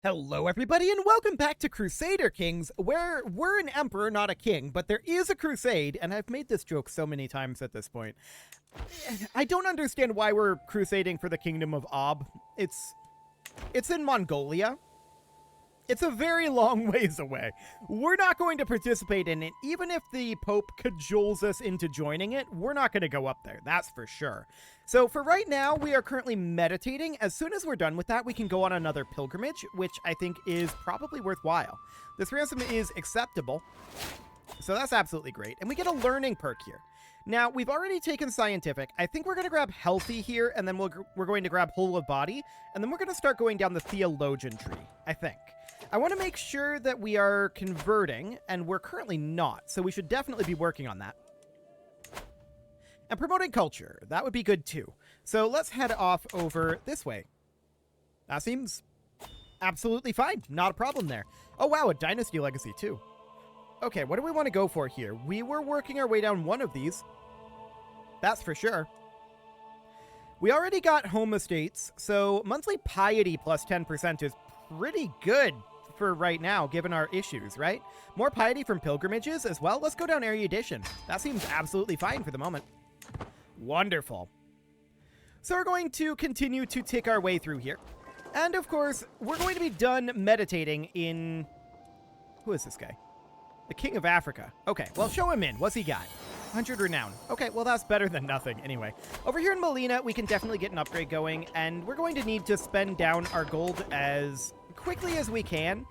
Hello, everybody, and welcome back to Crusader Kings, where we're an emperor, not a king, but there is a crusade, and I've made this joke so many times at this point. I don't understand why we're crusading for the Kingdom of Ob. It's in Mongolia. It's a very long ways away. We're not going to participate in it. Even if the Pope cajoles us into joining it, we're not going to go up there, that's for sure. So for right now, we are currently meditating. As soon as we're done with that, we can go on another pilgrimage, which I think is probably worthwhile. This ransom is acceptable, so that's absolutely great. And we get a learning perk here. Now, we've already taken scientific. I think we're going to grab healthy here, and then we're going to grab whole of body, and then we're going to start going down the theologian tree, I think. I want to make sure that we are converting, and we're currently not, so we should definitely be working on that. And promoting culture, that would be good too. So let's head off over this way. That seems absolutely fine. Not a problem there. Oh wow, a dynasty legacy too. Okay, what do we want to go for here? We were working our way down one of these. That's for sure. We already got home estates, so monthly piety plus 10% is pretty good for right now, given our issues, right? More piety from pilgrimages as well. Let's go down erudition. That seems absolutely fine for the moment. Wonderful. So we're going to continue to tick our way through here. And of course, we're going to be done meditating in... Who is this guy? The King of Africa. Okay, well, show him in. What's he got? 100 renown. Okay, well, that's better than nothing. Anyway, over here in Molina, we can definitely get an upgrade going, and we're going to need to spend down our gold as quickly as we can.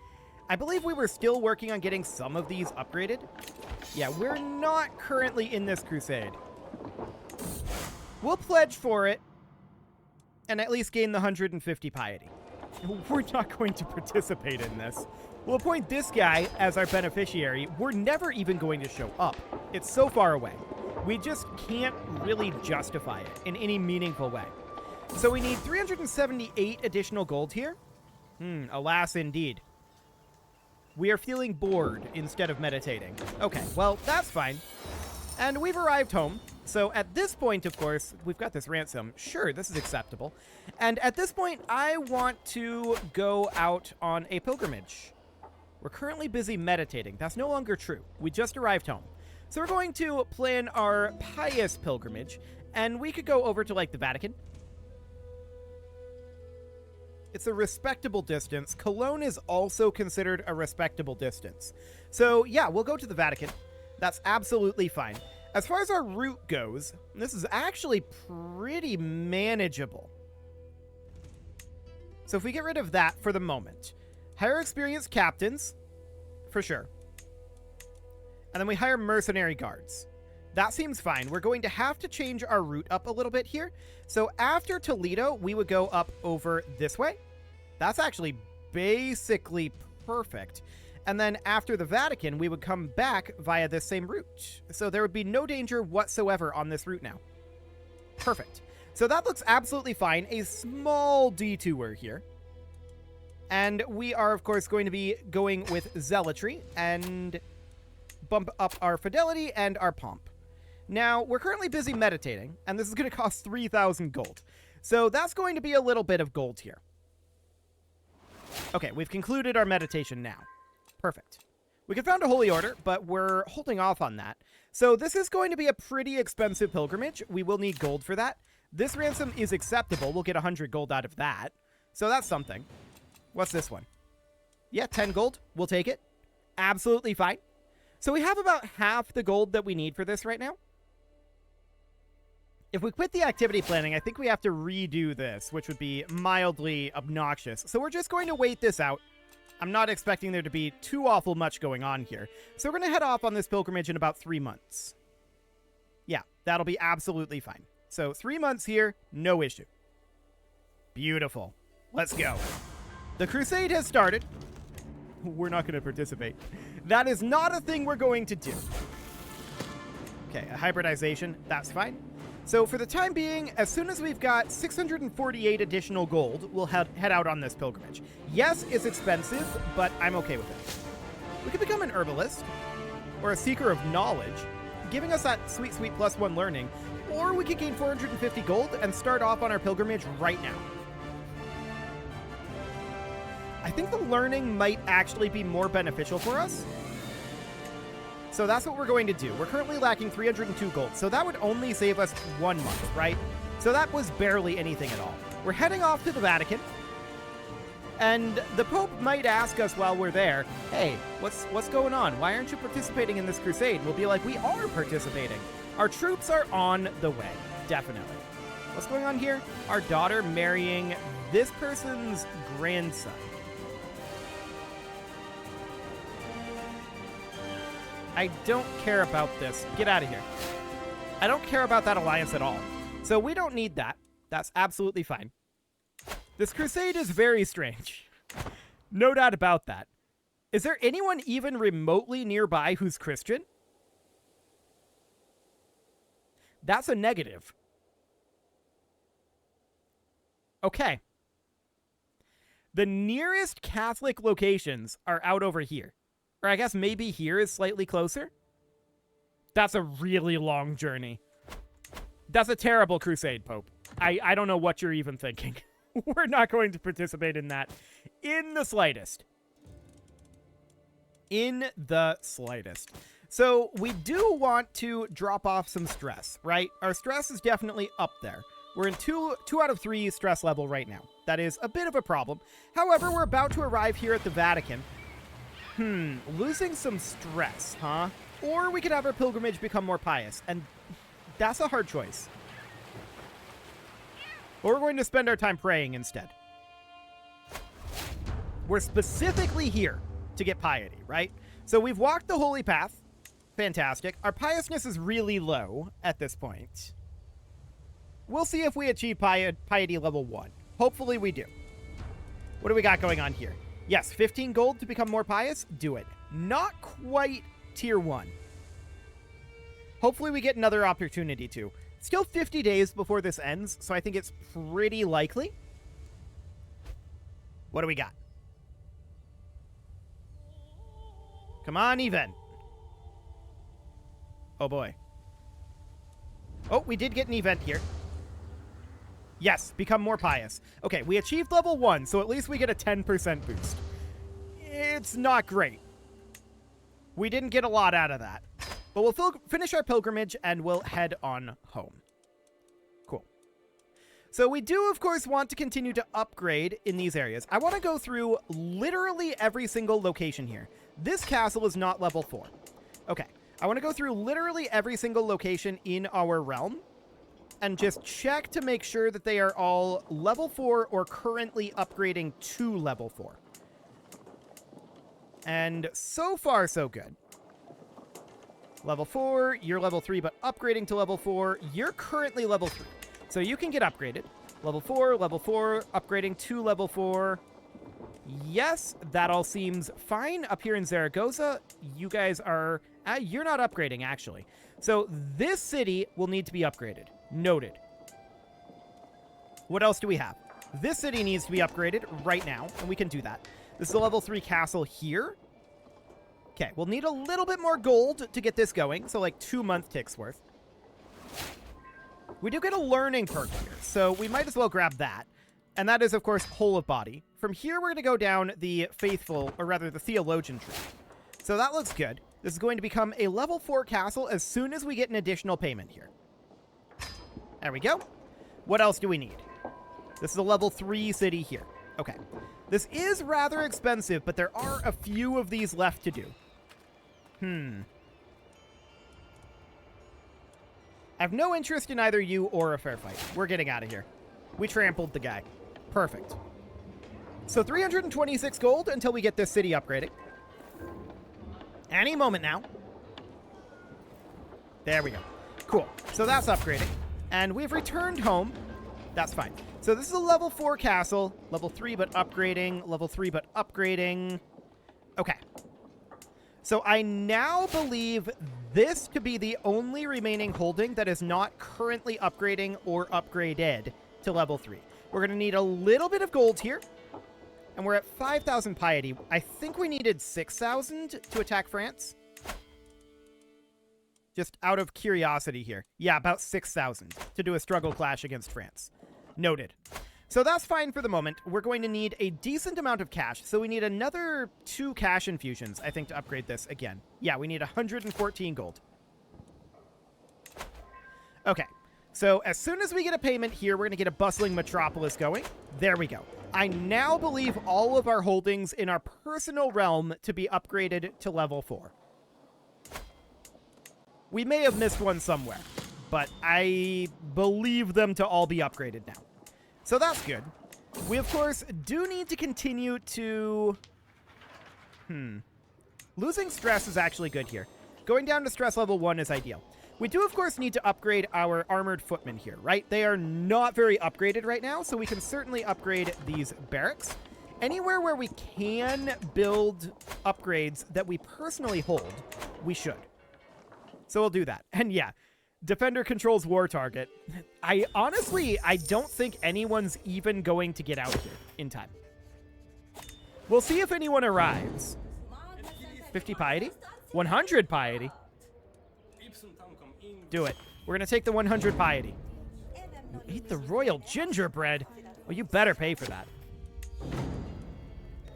I believe we were still working on getting some of these upgraded. Yeah, we're not currently in this crusade. We'll pledge for it and at least gain the 150 piety. We're not going to participate in this. We'll appoint this guy as our beneficiary. We're never even going to show up. It's so far away. We just can't really justify it in any meaningful way. So we need 378 additional gold here. Alas, indeed. We are feeling bored instead of meditating. Okay, well, that's fine. And we've arrived home. So at this point, of course, we've got this ransom. Sure, this is acceptable. And at this point, I want to go out on a pilgrimage. We're currently busy meditating. That's no longer true. We just arrived home. So we're going to plan our pious pilgrimage, and we could go over to, like, the Vatican. It's a respectable distance. Cologne is also considered a respectable distance. So, yeah, we'll go to the Vatican. That's absolutely fine. As far as our route goes, this is actually pretty manageable. So if we get rid of that for the moment, hire experienced captains, for sure. And then we hire mercenary guards. That seems fine. We're going to have to change our route up a little bit here. So after Toledo, we would go up over this way. That's actually basically perfect. And then after the Vatican, we would come back via this same route. So there would be no danger whatsoever on this route now. Perfect. So that looks absolutely fine. A small detour here. And we are, of course, going to be going with zealotry and bump up our fidelity and our pomp. Now, we're currently busy meditating, and this is going to cost 3,000 gold. So that's going to be a little bit of gold here. Okay, we've concluded our meditation now. Perfect. We can found a holy order, but we're holding off on that. So this is going to be a pretty expensive pilgrimage. We will need gold for that. This ransom is acceptable. We'll get 100 gold out of that. So that's something. What's this one? Yeah, 10 gold. We'll take it. Absolutely fine. So we have about half the gold that we need for this right now. If we quit the activity planning, I think we have to redo this, which would be mildly obnoxious. So we're just going to wait this out. I'm not expecting there to be too awful much going on here. So we're going to head off on this pilgrimage in about 3 months. Yeah, that'll be absolutely fine. So 3 months here, no issue. Beautiful. Let's go. The crusade has started. We're not going to participate. That is not a thing we're going to do. Okay, a hybridization. That's fine. So for the time being, as soon as we've got 648 additional gold, we'll head out on this pilgrimage. Yes, it's expensive, but I'm okay with it. We could become an herbalist or a seeker of knowledge, giving us that sweet, sweet +1 learning, or we could gain 450 gold and start off on our pilgrimage right now. I think the learning might actually be more beneficial for us. So that's what we're going to do. We're currently lacking 302 gold, so that would only save us 1 month, right? So that was barely anything at all. We're heading off to the Vatican, and the Pope might ask us while we're there, hey, what's going on? Why aren't you participating in this crusade? We'll be like, we are participating. Our troops are on the way, definitely. What's going on here? Our daughter marrying this person's grandson. I don't care about this. Get out of here. I don't care about that alliance at all. So we don't need that. That's absolutely fine. This crusade is very strange. No doubt about that. Is there anyone even remotely nearby who's Christian? That's a negative. Okay. The nearest Catholic locations are out over here. Or I guess maybe here is slightly closer. That's a really long journey. That's a terrible crusade, Pope. I don't know what you're even thinking. We're not going to participate in that in the slightest. In the slightest. So we do want to drop off some stress, right? Our stress is definitely up there. We're in 2 out of 3 stress level right now. That is a bit of a problem. However, we're about to arrive here at the Vatican. Losing some stress, huh? Or we could have our pilgrimage become more pious, and that's a hard choice. Or we're going to spend our time praying instead. We're specifically here to get piety, right? So we've walked the holy path. Fantastic. Our piousness is really low at this point. We'll see if we achieve piety level 1. Hopefully we do. What do we got going on here? Yes, 15 gold to become more pious? Do it. Not quite tier 1. Hopefully we get another opportunity to. Still 50 days before this ends, so I think it's pretty likely. What do we got? Come on, event. Oh, boy. Oh, we did get an event here. Yes, become more pious. Okay, we achieved level 1, so at least we get a 10% boost. It's not great. We didn't get a lot out of that. But we'll finish our pilgrimage and we'll head on home. Cool. So we do, of course, want to continue to upgrade in these areas. I want to go through literally every single location here. This castle is not level 4. Okay, I want to go through literally every single location in our realm and just check to make sure that they are all level 4 or currently upgrading to level 4. And so far, so good. Level 4, you're level 3, but upgrading to level 4. You're currently level 3. So you can get upgraded. Level 4, upgrading to level 4. Yes, that all seems fine. Up here in Zaragoza, you guys are... you're not upgrading, actually. So this city will need to be upgraded. Noted. What else do we have? This city needs to be upgraded right now, and we can do that. This is a level 3 castle here. Okay, we'll need a little bit more gold to get this going, so like 2 month ticks worth. We do get a learning perk here, so we might as well grab that. And that is, of course, Whole of Body. From here, we're going to go down the Faithful, or rather the Theologian tree. So that looks good. This is going to become a level 4 castle as soon as we get an additional payment here. There we go. What else do we need? This is a level 3 city here. Okay. This is rather expensive, but there are a few of these left to do. I have no interest in either you or a fair fight. We're getting out of here. We trampled the guy. Perfect. So 326 gold until we get this city upgraded. Any moment now. There we go. Cool. So that's upgrading. And we've returned home. That's fine. So this is a level 4 castle. Level 3 but upgrading. Level 3 but upgrading. Okay. So I now believe this to be the only remaining holding that is not currently upgrading or upgraded to level 3. We're going to need a little bit of gold here. And we're at 5,000 piety. I think we needed 6,000 to attack France. Just out of curiosity here. Yeah, about 6,000 to do a struggle clash against France. Noted. So that's fine for the moment. We're going to need a decent amount of cash. So we need another 2 cash infusions, I think, to upgrade this again. Yeah, we need 114 gold. Okay. So as soon as we get a payment here, we're going to get a bustling metropolis going. There we go. I now believe all of our holdings in our personal realm to be upgraded to level 4. We may have missed one somewhere, but I believe them to all be upgraded now. So that's good. We, of course, do need to continue to... Losing stress is actually good here. Going down to stress level 1 is ideal. We do, of course, need to upgrade our armored footmen here, right? They are not very upgraded right now, so we can certainly upgrade these barracks. Anywhere where we can build upgrades that we personally hold, we should. So we'll do that. And yeah, defender controls war target. I don't think anyone's even going to get out here in time. We'll see if anyone arrives. 50 piety? 100 piety? Do it. We're going to take the 100 piety. Eat the royal gingerbread? Well, you better pay for that.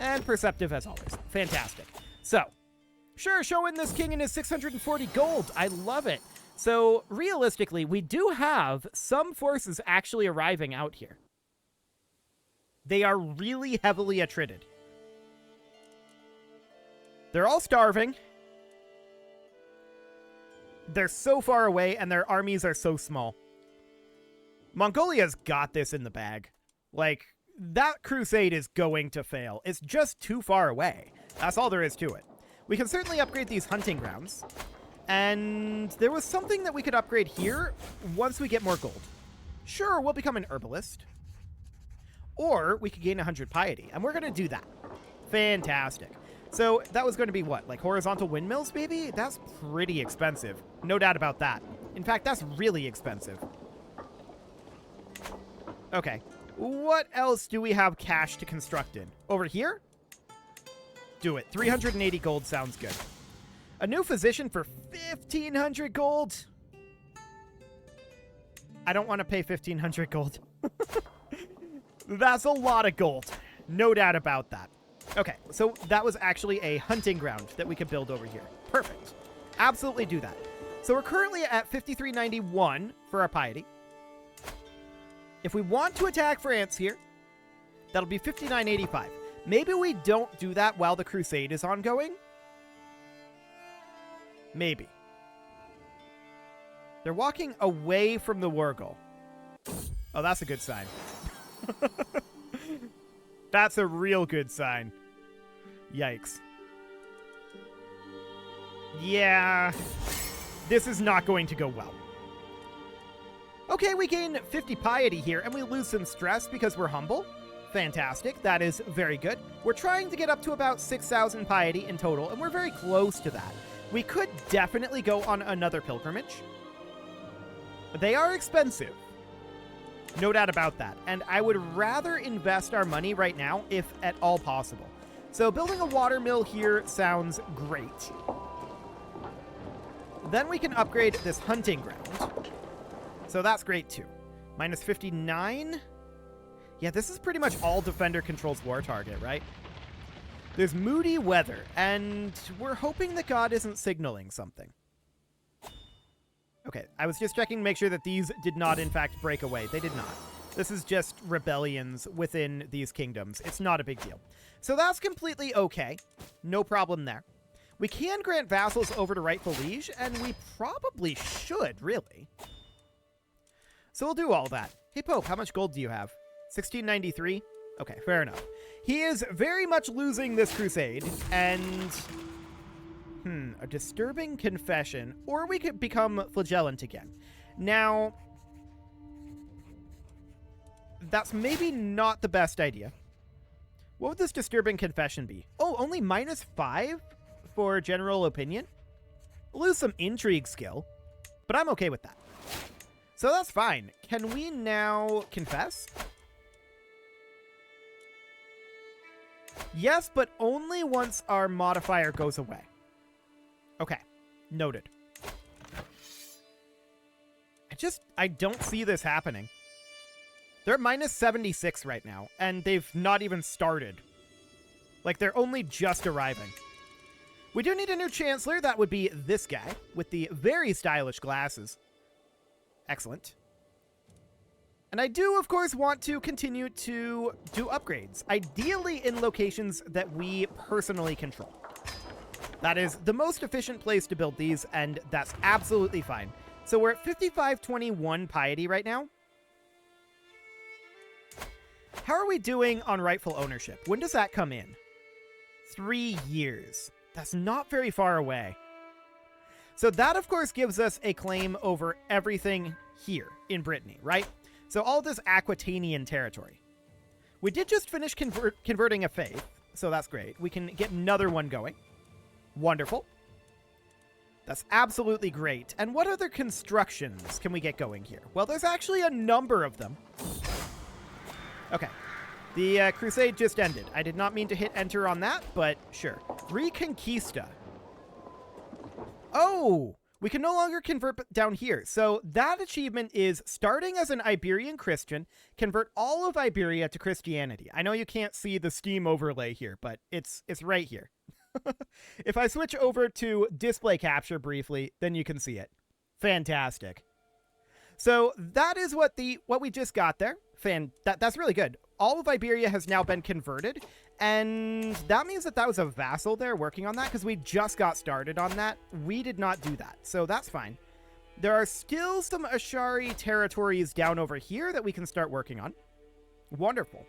And perceptive as always. Fantastic. So, sure, showing this king in his 640 gold. I love it. So, realistically, we do have some forces actually arriving out here. They are really heavily attrited. They're all starving. They're so far away, and their armies are so small. Mongolia's got this in the bag. Like, that crusade is going to fail. It's just too far away. That's all there is to it. We can certainly upgrade these hunting grounds. And there was something that we could upgrade here once we get more gold. Sure, we'll become an herbalist. Or we could gain 100 piety, and we're going to do that. Fantastic. So that was going to be what? Like horizontal windmills, maybe? That's pretty expensive. No doubt about that. In fact, that's really expensive. Okay. What else do we have cash to construct in? Over here? Do it. 380 gold sounds good. A new physician for 1,500 gold? I don't want to pay 1,500 gold. That's a lot of gold. No doubt about that. Okay, so that was actually a hunting ground that we could build over here. Perfect. Absolutely do that. So we're currently at 5391 for our piety. If we want to attack France here, that'll be 5985. Maybe we don't do that while the crusade is ongoing. Maybe. They're walking away from the war goal. Oh, that's a good sign. That's a real good sign. Yikes. Yeah. This is not going to go well. Okay, we gain 50 piety here, and we lose some stress because we're humble. Fantastic. That is very good. We're trying to get up to about 6,000 piety in total, and we're very close to that. We could definitely go on another pilgrimage. They are expensive. No doubt about that. And I would rather invest our money right now, if at all possible. So building a water mill here sounds great. Then we can upgrade this hunting ground. So that's great too. Minus 59. Yeah, this is pretty much all defender controls war target, right? There's moody weather, and we're hoping that God isn't signaling something. Okay, I was just checking to make sure that these did not, in fact, break away. They did not. This is just rebellions within these kingdoms. It's not a big deal. So that's completely okay. No problem there. We can grant vassals over to rightful liege, and we probably should, really. So we'll do all that. Hey, Pope, how much gold do you have? 1693? Okay, fair enough. He is very much losing this crusade, and... a disturbing confession, or we could become flagellant again. Now, that's maybe not the best idea. What would this disturbing confession be? Oh, only -5 for general opinion? We'll lose some intrigue skill, but I'm okay with that. So that's fine. Can we now confess? Yes, but only once our modifier goes away. Okay, noted. I don't see this happening. They're minus 76 right now, and they've not even started. Like, they're only just arriving. We do need a new chancellor. That would be this guy with the very stylish glasses. Excellent. And I do, of course, want to continue to do upgrades, ideally in locations that we personally control. That is the most efficient place to build these, and that's absolutely fine. So we're at 5521 piety right now. How are we doing on rightful ownership? When does that come in? 3 years. That's not very far away. So that, of course, gives us a claim over everything here in Brittany, right? So all this Aquitanian territory. We did just finish converting a faith, so that's great. We can get another one going. Wonderful. That's absolutely great. And what other constructions can we get going here? Well, there's actually a number of them. Okay. The crusade just ended. I did not mean to hit enter on that, but sure. Reconquista. Oh! We can no longer convert down here. So that achievement is starting as an Iberian Christian, convert all of Iberia to Christianity. I know you can't see the Steam overlay here, but it's right here. If I switch over to display capture briefly, then you can see it. Fantastic. So that is what we just got there. That's really good. All of Iberia has now been converted, and that means that was a vassal there working on that, because we just got started on that. We did not do that, so that's fine. There are still some Ashari territories down over here that we can start working on. Wonderful.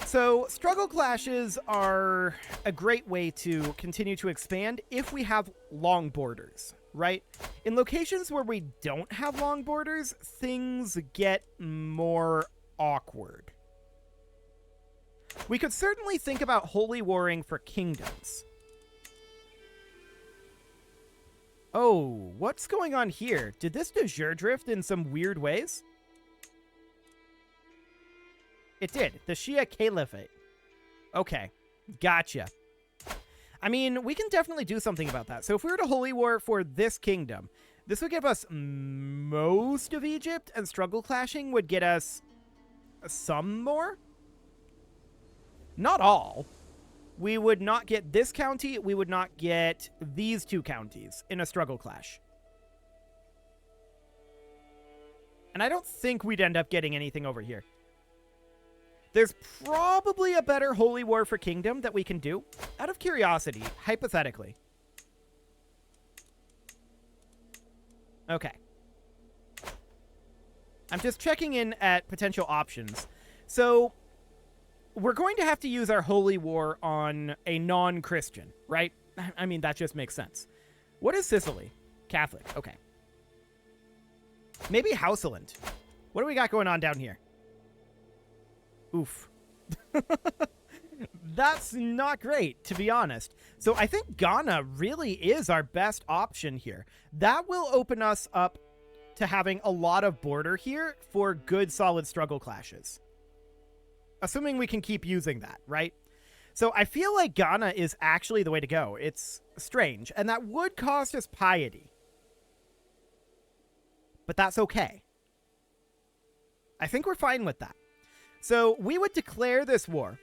So struggle clashes are a great way to continue to expand if we have long borders, right? In locations where we don't have long borders, things get more awkward. We could certainly think about holy warring for kingdoms. Oh, what's going on here? Did this de jure drift in some weird ways? It did. The Shia Caliphate. Okay. Gotcha. I mean, we can definitely do something about that. So if we were to holy war for this kingdom, this would give us most of Egypt, and struggle clashing would get us some more? Not all. We would not get this county. We would not get these two counties in a struggle clash. And I don't think we'd end up getting anything over here. There's probably a better holy war for kingdom that we can do, out of curiosity, hypothetically. Okay. I'm just checking in at potential options. So, we're going to have to use our holy war on a non-Christian, right? I mean, that just makes sense. What is Sicily? Catholic. Okay. Maybe Houseland. What do we got going on down here? Oof. That's not great, to be honest. So I think Ghana really is our best option here. That will open us up to having a lot of border here for good, solid struggle clashes. Assuming we can keep using that, right? So I feel like Ghana is actually the way to go. It's strange, and that would cost us piety. But that's okay. I think we're fine with that. So we would declare this war.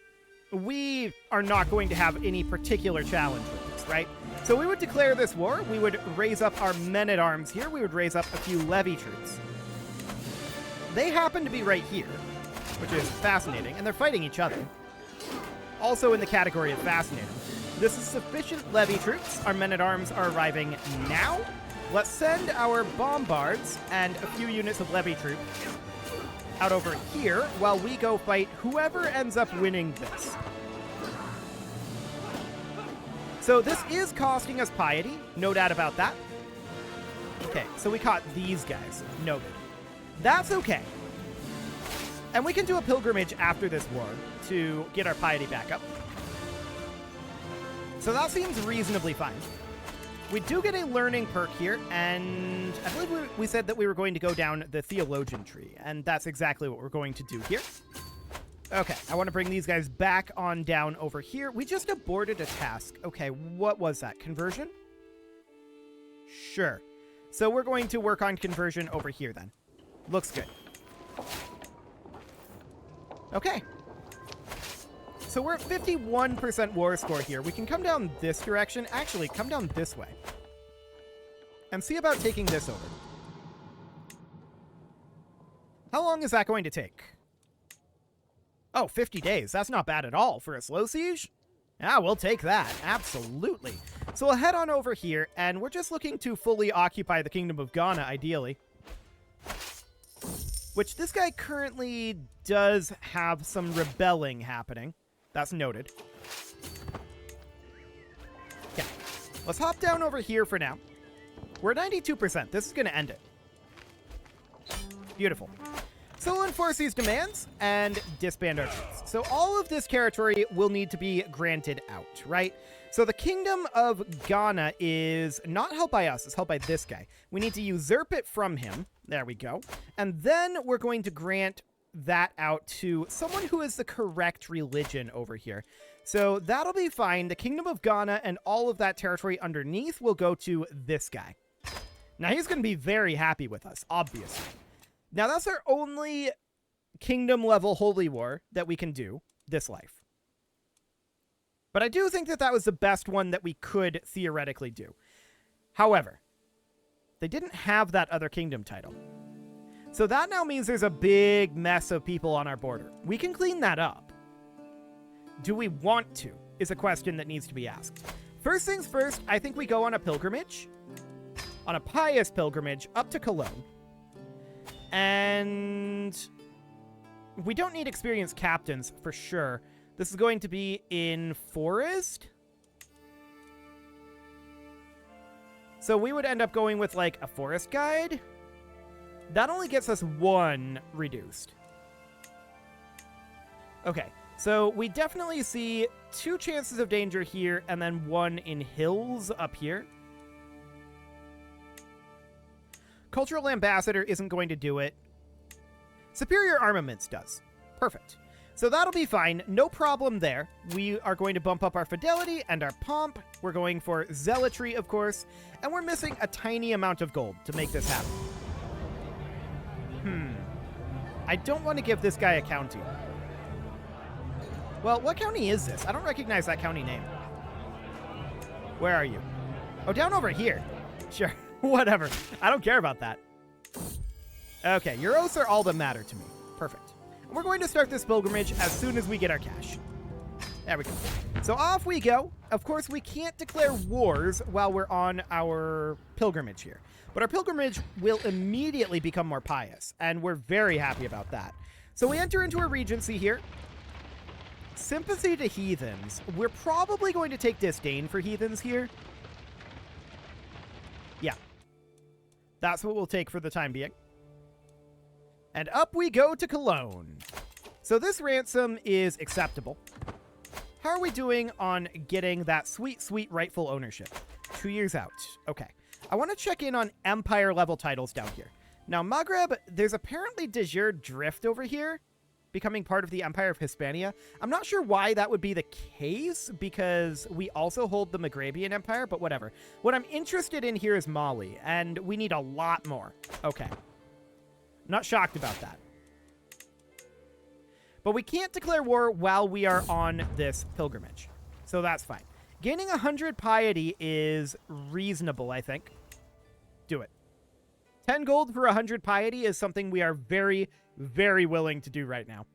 We are not going to have any particular challenge with this, right? So we would declare this war. We would raise up our men-at-arms here. We would raise up a few levy troops. They happen to be right here, which is fascinating, and they're fighting each other. Also in the category of fascinating. This is sufficient levy troops. Our men-at-arms are arriving now. Let's send our bombards and a few units of levy troops out over here while we go fight whoever ends up winning this. So this is costing us piety, no doubt about that. Okay, so we caught these guys. Noted. That's okay. And we can do a pilgrimage after this war to get our piety back up. So that seems reasonably fine. We do get a learning perk here, and I believe we said that we were going to go down the theologian tree, and that's exactly what we're going to do here. Okay, I want to bring these guys back on down over here. We just aborted a task. Okay, what was that? Conversion? Sure. So we're going to work on conversion over here then. Looks good. Okay. So we're at 51% war score here. We can come down this direction. Actually, come down this way. And see about taking this over. How long is that going to take? Oh, 50 days. That's not bad at all for a slow siege. Yeah, we'll take that. Absolutely. So we'll head on over here, and we're just looking to fully occupy the Kingdom of Ghana, ideally. Which this guy currently does have some rebelling happening. That's noted. Okay. Let's hop down over here for now. We're at 92%. This is going to end it. Beautiful. So we'll enforce these demands and disband our troops. So all of this territory will need to be granted out, right? So the Kingdom of Ghana is not held by us. It's held by this guy. We need to usurp it from him. There we go. And then we're going to grant that out to someone who is the correct religion over here. So that'll be fine. The Kingdom of Ghana and all of that territory underneath will go to this guy. Now he's going to be very happy with us, obviously. Now that's our only kingdom level holy war that we can do this life. But I do think that that was the best one that we could theoretically do. However, they didn't have that other kingdom title. So that now means there's a big mess of people on our border. We can clean that up. Do we want to? Is a question that needs to be asked. First things first, I think we go on a pilgrimage. On a pious pilgrimage up to Cologne. And we don't need experienced captains for sure. This is going to be in Forest. So we would end up going with like a forest guide. That only gets us 1 reduced. Okay, so we definitely see 2 chances of danger here and then 1 in hills up here. Cultural Ambassador isn't going to do it. Superior Armaments does. Perfect. So that'll be fine. No problem there. We are going to bump up our Fidelity and our Pomp. We're going for Zealotry, of course. And we're missing a tiny amount of gold to make this happen. I don't want to give this guy a county. Well, what county is this? I don't recognize that county name. Where are you? Oh, down over here. Sure. Whatever. I don't care about that. Okay, your oaths are all that matter to me. Perfect. And we're going to start this pilgrimage as soon as we get our cash. There we go. So off we go. Of course, we can't declare wars while we're on our pilgrimage here. But our pilgrimage will immediately become more pious, and we're very happy about that. So we enter into a regency here. Sympathy to heathens. We're probably going to take disdain for heathens here. Yeah. That's what we'll take for the time being. And up we go to Cologne. So this ransom is acceptable. How are we doing on getting that sweet, sweet rightful ownership? 2 years out. Okay. I want to check in on empire level titles down here. Now, Maghreb, there's apparently de jure drift over here, becoming part of the Empire of Hispania. I'm not sure why that would be the case, because we also hold the Maghrebian Empire, but whatever. What I'm interested in here is Mali, and we need a lot more. Okay. Not shocked about that. But we can't declare war while we are on this pilgrimage. So that's fine. Gaining 100 piety is reasonable, I think. Do it. 10 gold for 100 piety is something we are very, very willing to do right now.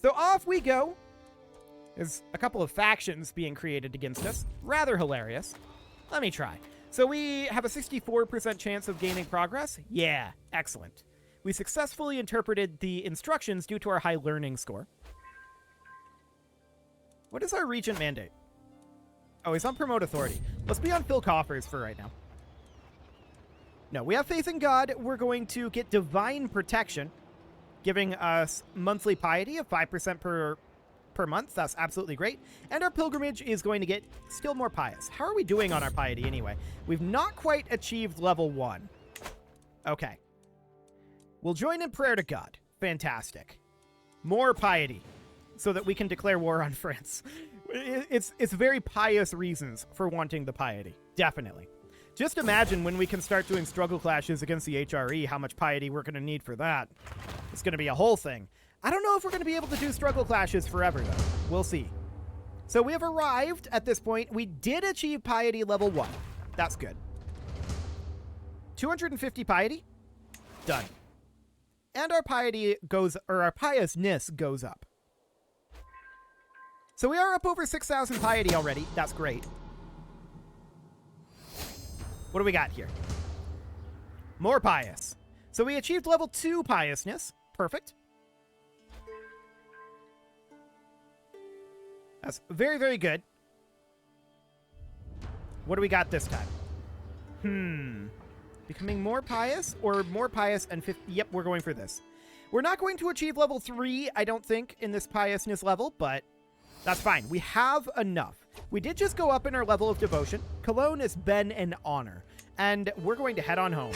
So off we go. There's a couple of factions being created against us. Rather hilarious. Let me try. So we have a 64% chance of gaining progress. Yeah, excellent. We successfully interpreted the instructions due to our high learning score. What is our regent mandate? Oh, he's on promote authority. Let's be on fill coffers for right now. No, we have faith in God. We're going to get divine protection, giving us monthly piety of 5% per month. That's absolutely great. And our pilgrimage is going to get still more pious. How are we doing on our piety anyway? We've not quite achieved level 1. Okay. We'll join in prayer to God. Fantastic. More piety so that we can declare war on France. It's very pious reasons for wanting the piety. Definitely. Just imagine when we can start doing struggle clashes against the HRE, how much piety we're going to need for that. It's going to be a whole thing. I don't know if we're going to be able to do struggle clashes forever, though. We'll see. So we have arrived at this point. We did achieve piety level 1. That's good. 250 piety. Done. And our piety goes, or our piousness goes up. So we are up over 6,000 piety already. That's great. What do we got here? More pious. So we achieved level 2 piousness. Perfect. That's very, very good. What do we got this time? Becoming more pious or more pious and 50? Yep, we're going for this. We're not going to achieve level 3, I don't think, in this piousness level, but that's fine. We have enough. We did just go up in our level of devotion. Cologne has been an honor, and we're going to head on home.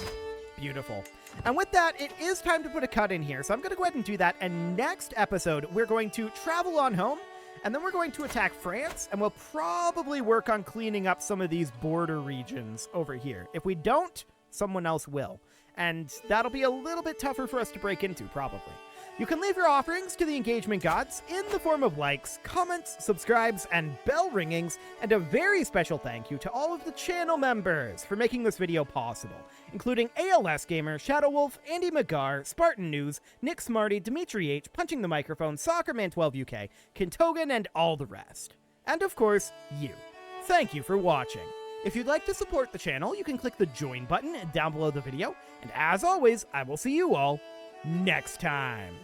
Beautiful. And with that, it is time to put a cut in here, so I'm going to go ahead and do that, and next episode, we're going to travel on home, and then we're going to attack France, and we'll probably work on cleaning up some of these border regions over here. If we don't, someone else will. And that'll be a little bit tougher for us to break into, probably. You can leave your offerings to the engagement gods in the form of likes, comments, subscribes, and bell ringings, and a very special thank you to all of the channel members for making this video possible, including ALS Gamer, Shadow Wolf, Andy McGar, Spartan News, Nick Smarty, Dimitri H, Punching the Microphone, Soccerman12UK, Kintogan, and all the rest. And of course, you. Thank you for watching. If you'd like to support the channel, you can click the join button down below the video, and as always, I will see you all next time.